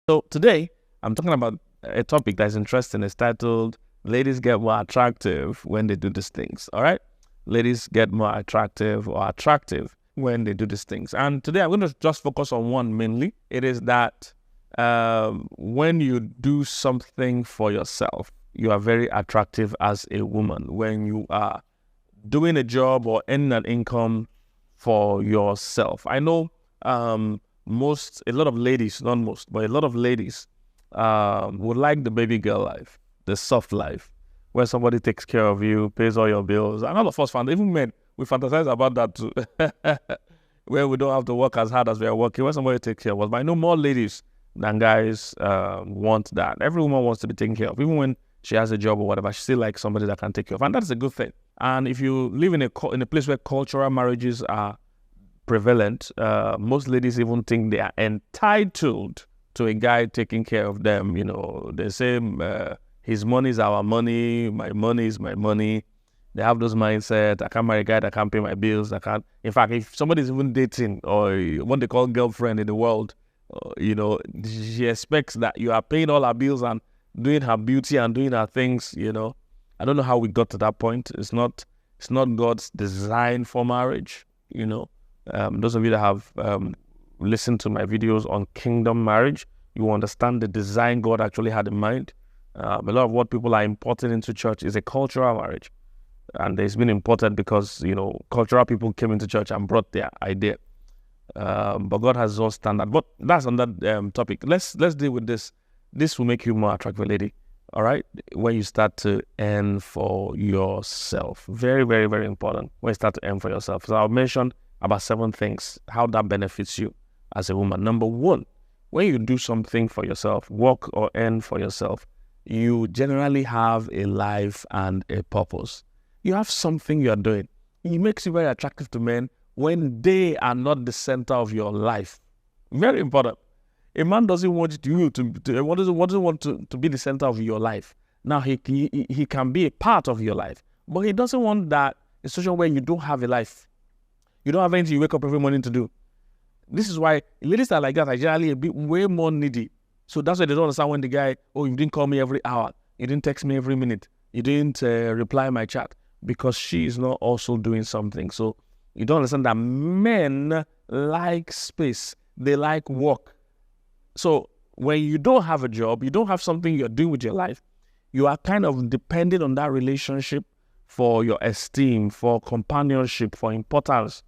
So today, I'm talking about a topic that's interesting. It's titled, Ladies Get More Attractive When They Do These Things. All right? Ladies get more attractive or attractive when they do these things. And today, I'm going to just focus on one mainly. It is that when you do something for yourself, you are very attractive as a woman. When you are doing a job or earning an income for yourself. I know a lot of ladies, not most, but a lot of ladies would like the baby girl life, the soft life, where somebody takes care of you, pays all your bills. And all of us, even men, we fantasize about that too, where we don't have to work as hard as we are working, where somebody takes care of us. But I know more ladies than guys want that. Every woman wants to be taken care of. Even when she has a job or whatever, she still likes somebody that can take care of. And that's a good thing. And if you live in a place where cultural marriages are prevalent, most ladies even think they are entitled to a guy taking care of them. You know, they say his money is our money, my money is my money. They have those mindset. I can't marry a guy that can't pay my bills. I can't. In fact, if somebody's even dating or what they call girlfriend in the world, she expects that you are paying all her bills and doing her beauty and doing her things. I don't know how we got to that point. It's not God's design for marriage. Those of you that have listened to my videos on kingdom marriage, you understand the design God actually had in mind. A lot of what people are importing into church is a cultural marriage. And it's been imported because, cultural people came into church and brought their idea. But God has his own standard. But that's on that topic. Let's deal with this. This will make you more attractive, lady. All right? When you start to earn for yourself. Very, very, very important. When you start to earn for yourself. So I'll mention about 7 things, how that benefits you as a woman. Number 1, when you do something for yourself, work or earn for yourself, you generally have a life and a purpose. You have something you're doing. It makes you very attractive to men when they are not the center of your life. Very important. A man doesn't want you to be the center of your life. Now, he can be a part of your life, but he doesn't want that in a situation where you don't have a life. You don't have anything you wake up every morning to do. This is why ladies that are like that are generally a bit way more needy. So that's why they don't understand when the guy, you didn't call me every hour. You didn't text me every minute. You didn't reply my chat. Because she is not also doing something. So you don't understand that men like space. They like work. So when you don't have a job, you don't have something you're doing with your life, you are kind of dependent on that relationship for your esteem, for companionship, for importance,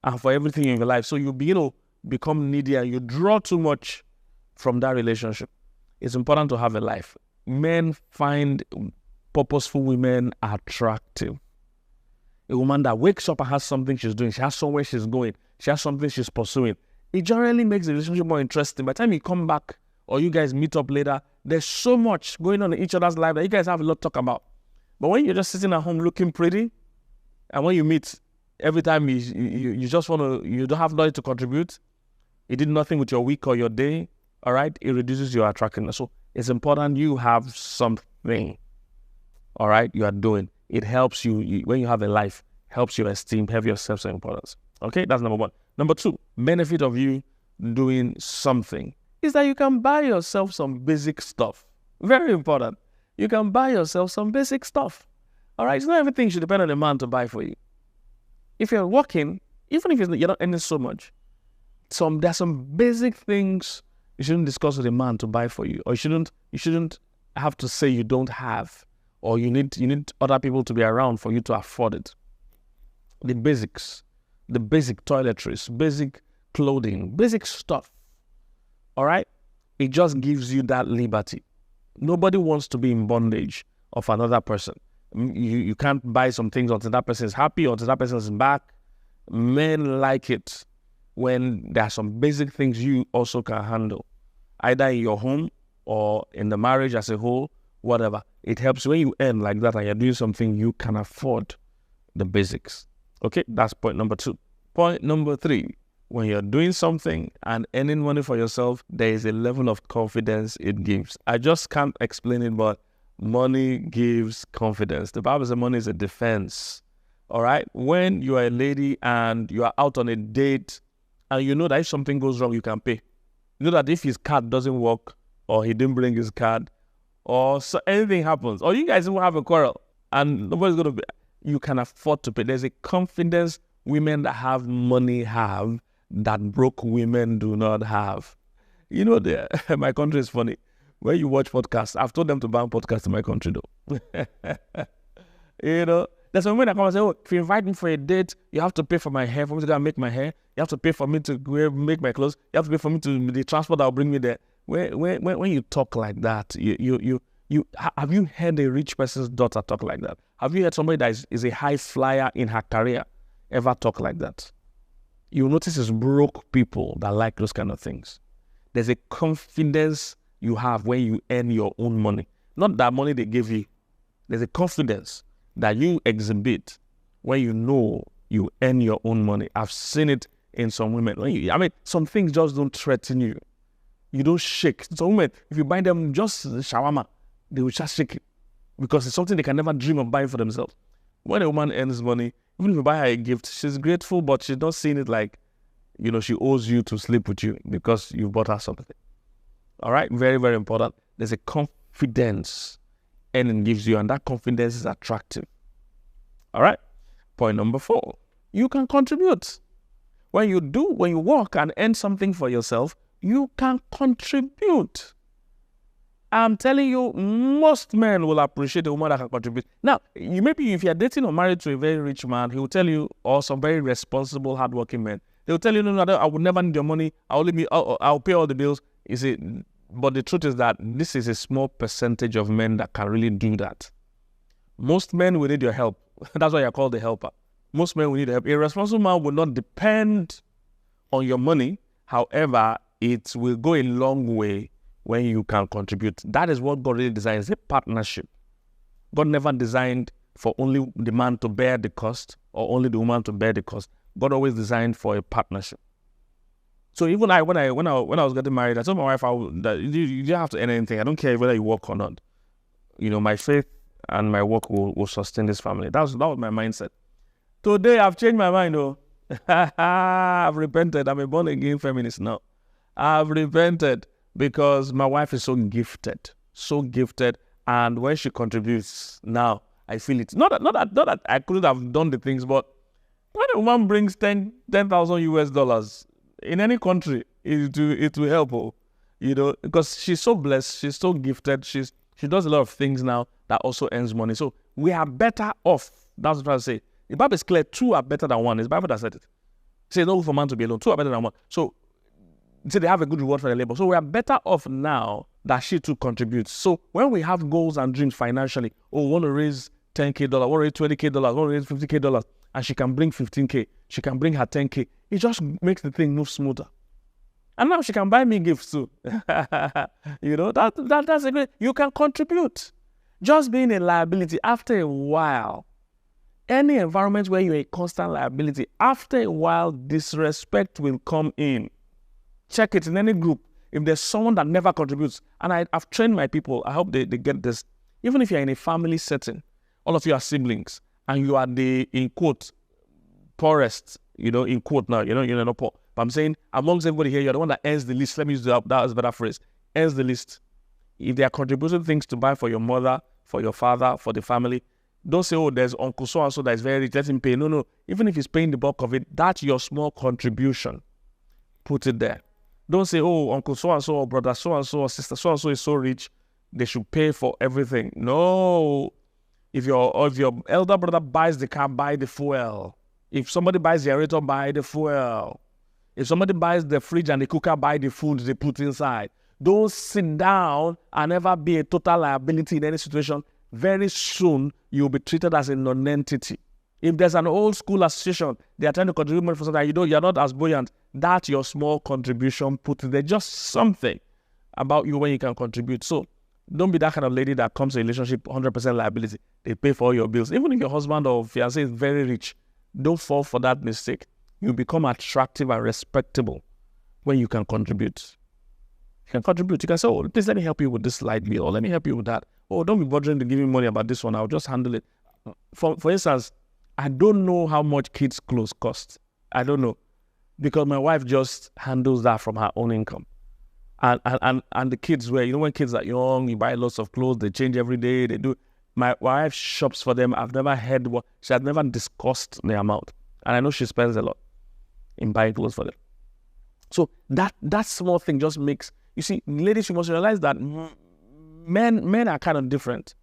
and for everything in your life. So you begin to become needy and you draw too much from that relationship. It's important to have a life. Men find purposeful women attractive. A woman that wakes up and has something she's doing, she has somewhere she's going, she has something she's pursuing. It generally makes the relationship more interesting. By the time you come back or you guys meet up later, there's so much going on in each other's life that you guys have a lot to talk about. But when you're just sitting at home looking pretty, and when you meet, every time you just you don't have nothing to contribute, you did nothing with your week or your day, all right, it reduces your attractiveness. So it's important you have something, all right, you are doing. It helps you when you have a life, helps your esteem, have your self-importance. Okay, that's number 1. Number 2, benefit of you doing something is that you can buy yourself some basic stuff. Very important. You can buy yourself some basic stuff. All right, it's not everything should depend on a man to buy for you. If you're working, even if you're not earning so much, there's some basic things you shouldn't discuss with a man to buy for you, or you shouldn't have to say you don't have, or you need other people to be around for you to afford it. The basics, the basic toiletries, basic clothing, basic stuff. All right? It just gives you that liberty. Nobody wants to be in bondage of another person. You can't buy some things until that person is happy or until that person is back. Men like it when there are some basic things you also can handle, either in your home or in the marriage as a whole, whatever. It helps when you earn like that and you're doing something you can afford, the basics. Okay, that's point number 2. Point number 3, when you're doing something and earning money for yourself, there is a level of confidence it gives. I just can't explain it, but money gives confidence. The Bible says money is a defense. All right? When you are a lady and you are out on a date and you know that if something goes wrong, you can pay. You know that if his card doesn't work, or he didn't bring his card, or so anything happens, or you guys will have a quarrel, and nobody's going to be, you can afford to pay. There's a confidence women that have money have that broke women do not have. You know, my country is funny. When you watch podcasts, I've told them to ban podcasts in my country though. You know, there's some women that come and say, oh, if you invite me for a date, you have to pay for my hair, for me to go and make my hair. You have to pay for me to make my clothes. You have to pay for me to the transport that will bring me there. When you talk like that, you have you heard a rich person's daughter talk like that? Have you heard somebody that is a high flyer in her career ever talk like that? You'll notice it's broke people that like those kind of things. There's a confidence you have when you earn your own money. Not that money they give you. There's a confidence that you exhibit when you know you earn your own money. I've seen it in some women. Some things just don't threaten you. You don't shake. Some women, if you buy them just shawarma, they will just shake it because it's something they can never dream of buying for themselves. When a woman earns money, even if you buy her a gift, she's grateful, but she's not seeing it like, she owes you to sleep with you because you bought her something. All right? Very, very important. There's a confidence earning gives you, and that confidence is attractive. All right? Point number 4, you can contribute. When you work and earn something for yourself, you can contribute. I'm telling you, most men will appreciate a woman that can contribute. Now, maybe if you're dating or married to a very rich man, he will tell you, or some very responsible, hardworking men, they will tell you, no, I would never need your money. I'll pay all the bills. You see, but the truth is that this is a small percentage of men that can really do that. Most men will need your help. That's why you're called the helper. Most men will need help. A responsible man will not depend on your money. However, it will go a long way when you can contribute. That is what God really designed. It's a partnership. God never designed for only the man to bear the cost or only the woman to bear the cost. God always designed for a partnership. So even when I was getting married, I told my wife that you don't have to earn anything. I don't care whether you work or not. My faith and my work will sustain this family. That was my mindset. Today I've changed my mind though. I've repented. I'm a born again feminist now. I've repented because my wife is so gifted, and when she contributes now, I feel it. Not that I couldn't have done the things, but when a woman brings $10,000 in any country, it will help her, because she's so blessed, she's so gifted, she does a lot of things now that also earns money. So we are better off. That's what I'm trying to say. The Bible is clear, 2 are better than 1. It's the Bible that said it. It says no for man to be alone. 2 are better than 1. So they have a good reward for their labor. So we are better off now that she too contributes. So when we have goals and dreams financially, we want to raise $10K, want to raise $20K, want to raise $50K, and she can bring $15K, she can bring her $10K. It just makes the thing move smoother. And now she can buy me gifts too. That's a great. You can contribute. Just being a liability after a while. Any environment where you're a constant liability, after a while, disrespect will come in. Check it in any group. If there's someone that never contributes, and I've trained my people, I hope they get this. Even if you're in a family setting, all of you are siblings, and you are the, in quote, poorest, in quote now, you're not poor. But I'm saying, amongst everybody here, you're the one that earns the least. Let me use that as a better phrase. Earns the least. If they are contributing things to buy for your mother, for your father, for the family, don't say, oh, there's Uncle so-and-so that is very rich, let him pay. No. Even if he's paying the bulk of it, that's your small contribution. Put it there. Don't say, oh, Uncle so-and-so or brother so-and-so or sister so-and-so is so rich, they should pay for everything. No. If your elder brother buys the car, buy the fuel. If somebody buys the aerator, buy the fuel. If somebody buys the fridge and the cooker, buy the food they put inside. Don't sit down and ever be a total liability in any situation. Very soon, you'll be treated as a non-entity. If there's an old school association, they are trying to contribute money for something, you're not as buoyant. That's your small contribution put in there. Just something about you when you can contribute. So don't be that kind of lady that comes to a relationship 100% liability. They pay for all your bills. Even if your husband or fiancé is very rich, don't fall for that mistake. You become attractive and respectable when you can contribute. You can contribute. You can say, oh, please let me help you with this light bill, or let me help you with that. Oh, don't be bothering to give me money about this one. I'll just handle it. For instance, I don't know how much kids' clothes cost. I don't know. Because my wife just handles that from her own income. And the kids were, when kids are young, you buy lots of clothes, they change every day, they do. My wife shops for them. I've never heard she had never discussed the amount. And I know she spends a lot in buying clothes for them. So that small thing just makes, you see, ladies, you must realize that men are kind of different.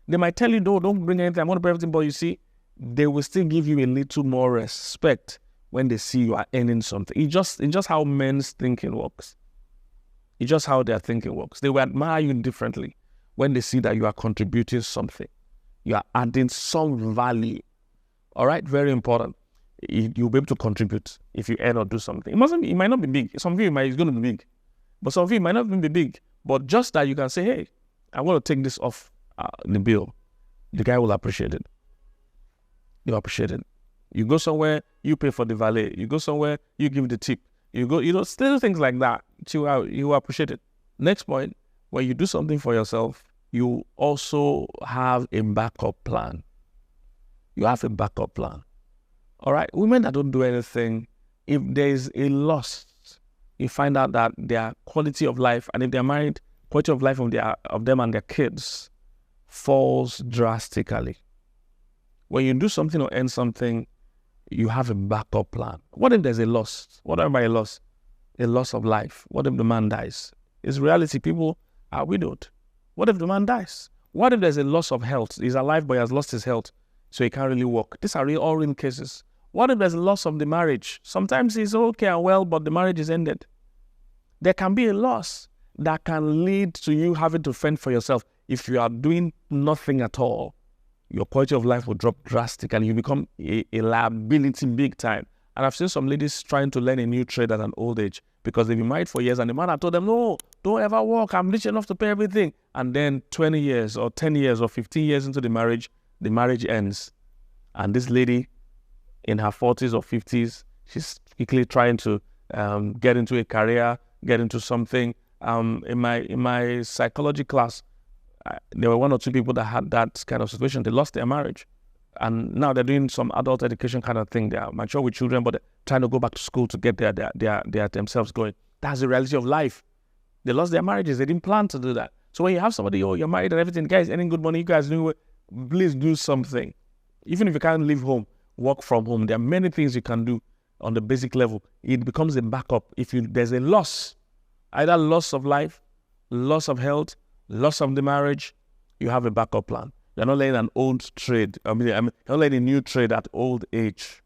They might tell you, don't bring anything, I'm going to bring everything, but you see, they will still give you a little more respect when they see you are earning something. It's just how men's thinking works. It's just how their thinking works. They will admire you differently when they see that you are contributing something. You are adding some value. All right? Very important. You'll be able to contribute if you earn or do something. It might not be big. Some of you it's going to be big. But some of you might not even be big. But just that you can say, hey, I want to take this off the bill. The guy will appreciate it. You'll appreciate it. You go somewhere, you pay for the valet. You go somewhere, you give the tip. You go, still things like that. You appreciate it. Next point, when you do something for yourself, you also have a backup plan. You have a backup plan. All right? Women that don't do anything, if there's a loss, you find out that their quality of life, and if they're married, quality of life of them and their kids falls drastically. When you do something or earn something, you have a backup plan. What if there's a loss? What am I a loss? A loss of life. What if the man dies? It's reality. People are widowed. What if the man dies? What if there's a loss of health? He's alive, but he has lost his health, so he can't really work. These are all real cases. What if there's a loss of the marriage? Sometimes he's okay and well, but the marriage is ended. There can be a loss that can lead to you having to fend for yourself. If you are doing nothing at all, your quality of life will drop drastically. You become a liability big time. And I've seen some ladies trying to learn a new trade at an old age because they've been married for years and the man had told them, no, don't ever work. I'm rich enough to pay everything. And then 20 years or 10 years or 15 years into the marriage ends. And this lady in her 40s or 50s, she's quickly trying to get into a career, get into something. In my psychology class, there were one or two people that had that kind of situation. They lost their marriage. And now they're doing some adult education kind of thing. They are mature with children, but they're trying to go back to school to get their themselves going. That's the reality of life. They lost their marriages. They didn't plan to do that. So when you have somebody, you're married and everything, guys, earning good money, you guys do it, please do something. Even if you can't leave home, work from home. There are many things you can do on the basic level. It becomes a backup. If there's a loss, either loss of life, loss of health, loss of the marriage, you have a backup plan. You're not learning an old trade. You're not learning a new trade at old age.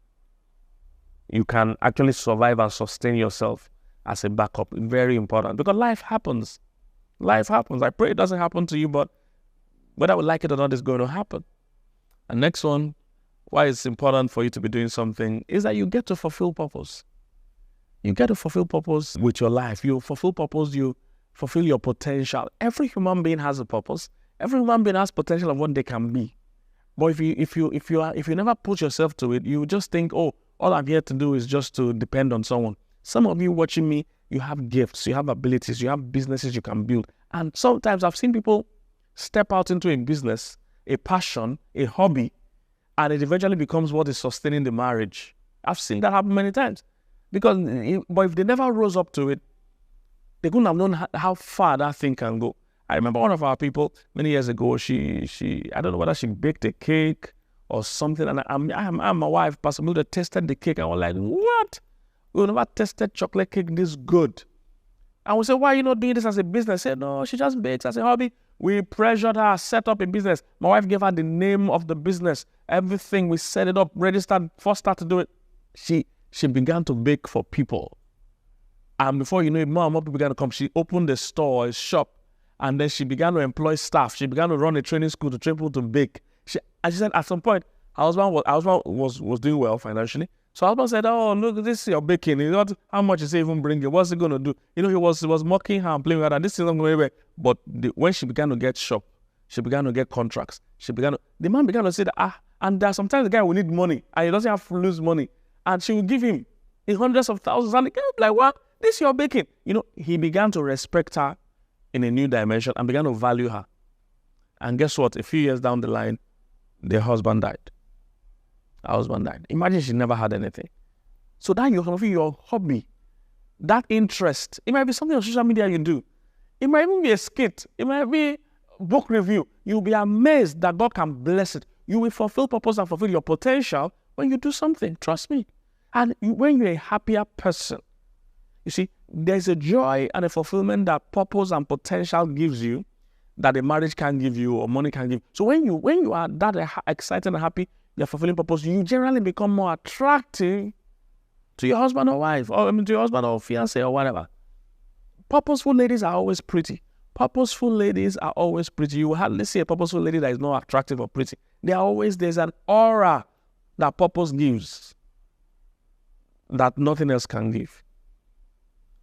You can actually survive and sustain yourself as a backup. Very important because life happens. Life happens. I pray it doesn't happen to you, but whether we like it or not, it's going to happen. And next one, why it's important for you to be doing something is that you get to fulfill purpose. You get to fulfill purpose with your life. You fulfill purpose, you fulfill your potential. Every human being has a purpose. Every human being has potential of what they can be. But if you never put yourself to it, you just think, oh, all I'm here to do is just to depend on someone. Some of you watching me, you have gifts, you have abilities, you have businesses you can build. And sometimes I've seen people step out into a business, a passion, a hobby, and it eventually becomes what is sustaining the marriage. I've seen that happen many times. But if they never rose up to it, they couldn't have known how far that thing can go. I remember one of our people many years ago, she I don't know whether she baked a cake or something, and I'm my wife, Pastor Milda, tasted the cake, and we're like, what? We never tasted chocolate cake this good. And we said, why are you not doing this as a business? She said, no, she just bakes as a hobby. We pressured her, set up a business. My wife gave her the name of the business, everything. We set it up, registered, first started to do it. She began to bake for people. And before you know it, more and more people began to come. She opened a store, a shop, and then she began to employ staff. She began to run a training school to train people to bake. And she said at some point, her husband was doing well financially. So her husband said, oh, look, this is your baking. You know, how much is it even bringing? What's it going to do? You know, he was mocking her and playing with her. And this is not going anywhere. But when she began to get shop, she began to get contracts. The man began to say that, and there are sometimes the guy will need money and he doesn't have to lose money. And she will give him in hundreds of thousands. And the guy will be like, what? This is your baking. You know, he began to respect her in a new dimension and began to value her. And guess what? A few years down the line, their husband died. Her husband died. Imagine she never had anything. So that your hobby that interest. It might be something on social media you do. It might even be a skit. It might be book review. You'll be amazed that God can bless it. You will fulfill purpose and fulfill your potential when you do something. Trust me. And when you're a happier person, you see, there's a joy and a fulfillment that purpose and potential gives you that a marriage can give you or money can give. So when you are that excited and happy, you're fulfilling purpose, you generally become more attractive to your husband or wife, or to your husband or fiancé or whatever. Purposeful ladies are always pretty. Purposeful ladies are always pretty. You will hardly see a purposeful lady that is not attractive or pretty. There's an aura that purpose gives that nothing else can give.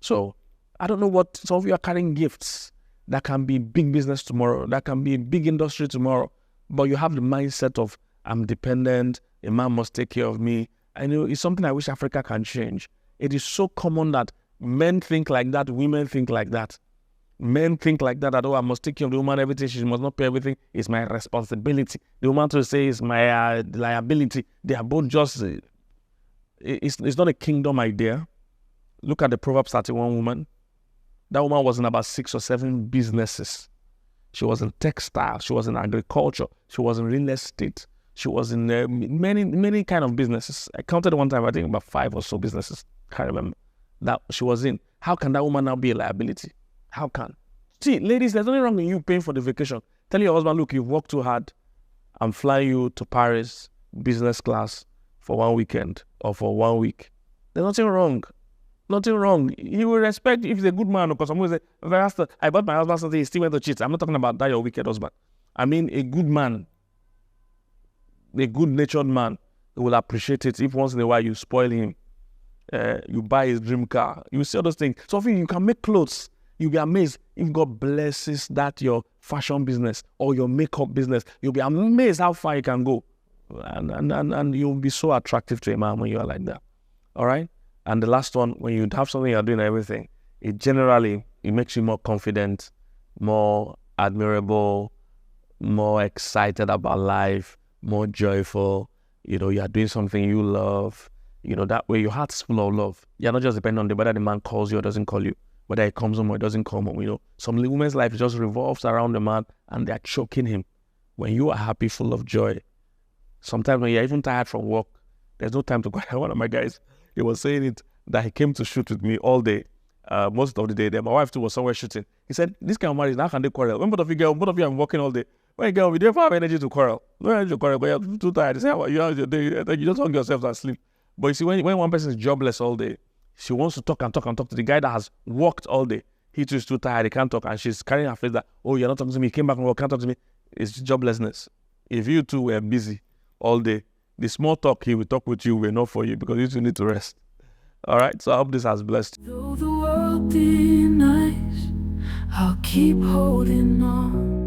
So, I don't know what, some of you are carrying gifts that can be big business tomorrow, that can be big industry tomorrow, but you have the mindset of, I'm dependent, a man must take care of me. I know it's something I wish Africa can change. It is so common that men think like that, women think like that. Men think like that, oh, I must take care of the woman, everything, she must not pay everything, it's my responsibility. The woman to say is my liability. They are both just, it's not a kingdom idea. Look at the Proverbs 31 woman. That woman was in about 6 or 7 businesses. She was in textile, she was in agriculture, she was in real estate, she was in many kind of businesses. I counted one time, I think about 5 or so businesses. Can't remember that she was in. How can that woman now be a liability? How can? See, ladies, there's nothing wrong in you paying for the vacation. Tell your husband, look, you've worked too hard. I'm flying you to Paris, business class, for 1 weekend or for 1 week. There's nothing wrong. Nothing wrong. He will respect if he's a good man, because someone will say, I bought my husband something, he still went to cheat. I'm not talking about that your wicked husband. I mean a good man, a good-natured man who will appreciate it if once in a while you spoil him. You buy his dream car. You see all those things. So you can make clothes. You'll be amazed if God blesses that your fashion business or your makeup business. You'll be amazed how far you can go. And you'll be so attractive to a man when you are like that. All right? And the last one, when you have something you're doing everything, it makes you more confident, more admirable, more excited about life, more joyful. You know, you're doing something you love. You know, that way your heart's full of love. You're not just depending on whether the man calls you or doesn't call you, whether he comes home or doesn't come home. You know, some women's life just revolves around the man and they're choking him. When you are happy, full of joy, sometimes when you're even tired from work, there's no time to go. One of my guys, he was saying it, that he came to shoot with me all day, most of the day. Then my wife too was somewhere shooting. He said, this kind of marriage, how can they quarrel? When both of you are working all day. When you get home, you don't have energy to quarrel. No energy to quarrel, but you're too tired. They say, well, you just hug yourself and sleep. But you see, when one person is jobless all day, she wants to talk to the guy that has worked all day. He too is too tired, he can't talk, and she's carrying her face that, oh, you're not talking to me, you came back from work, can't talk to me. It's joblessness. If you two were busy all day, the small talk he will talk with you will not for you, because you two need to rest. All right, so I hope this has blessed you. Though the world be nice, I'll keep holding on.